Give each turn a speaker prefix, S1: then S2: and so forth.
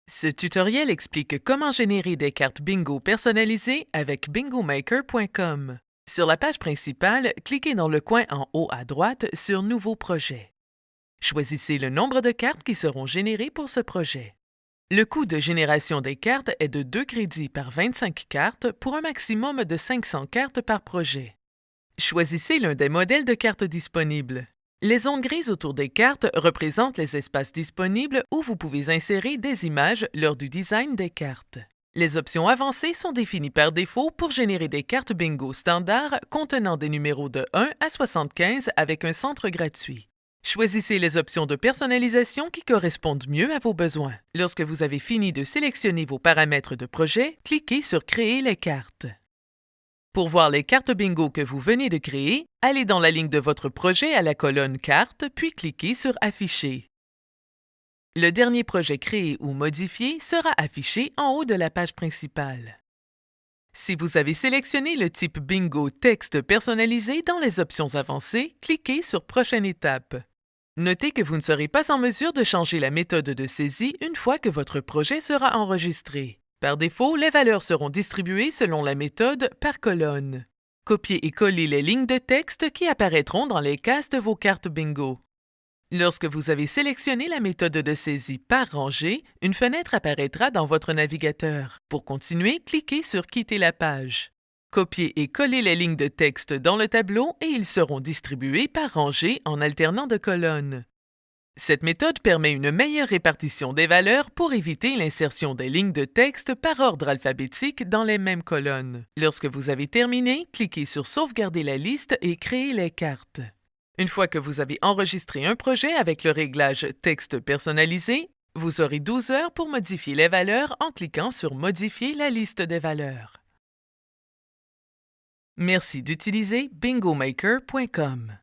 S1: Ce tutoriel explique comment générer des cartes bingo personnalisées avec bingomaker.com. Sur la page principale, cliquez dans le coin en haut à droite sur Nouveau projet. Choisissez le nombre de cartes qui seront générées pour ce projet. Le coût de génération des cartes est de 2 crédits par 25 cartes pour un maximum de 500 cartes par projet. Choisissez l'un des modèles de cartes disponibles. Les zones grises autour des cartes représentent les espaces disponibles où vous pouvez insérer des images lors du design des cartes. Les options avancées sont définies par défaut pour générer des cartes bingo standards contenant des numéros de 1 à 75 avec un centre gratuit. Choisissez les options de personnalisation qui correspondent mieux à vos besoins. Lorsque vous avez fini de sélectionner vos paramètres de projet, cliquez sur Créer les cartes. Pour voir les cartes bingo que vous venez de créer, allez dans la ligne de votre projet à la colonne Cartes, puis cliquez sur Afficher. Le dernier projet créé ou modifié sera affiché en haut de la page principale. Si vous avez sélectionné le type Bingo Texte personnalisé dans les options avancées, cliquez sur Prochaine étape. Notez que vous ne serez pas en mesure de changer la méthode de saisie une fois que votre projet sera enregistré. Par défaut, les valeurs seront distribuées selon la méthode par colonne. Copiez et collez les lignes de texte qui apparaîtront dans les cases de vos cartes bingo. Lorsque vous avez sélectionné la méthode de saisie par rangée, une fenêtre apparaîtra dans votre navigateur. Pour continuer, cliquez sur Quitter la page. Copiez et collez les lignes de texte dans le tableau et ils seront distribués par rangée en alternant de colonnes. Cette méthode permet une meilleure répartition des valeurs pour éviter l'insertion des lignes de texte par ordre alphabétique dans les mêmes colonnes. Lorsque vous avez terminé, cliquez sur Sauvegarder la liste et créer les cartes. Une fois que vous avez enregistré un projet avec le réglage Texte personnalisé, vous aurez 12 heures pour modifier les valeurs en cliquant sur Modifier la liste des valeurs. Merci d'utiliser bingomaker.com.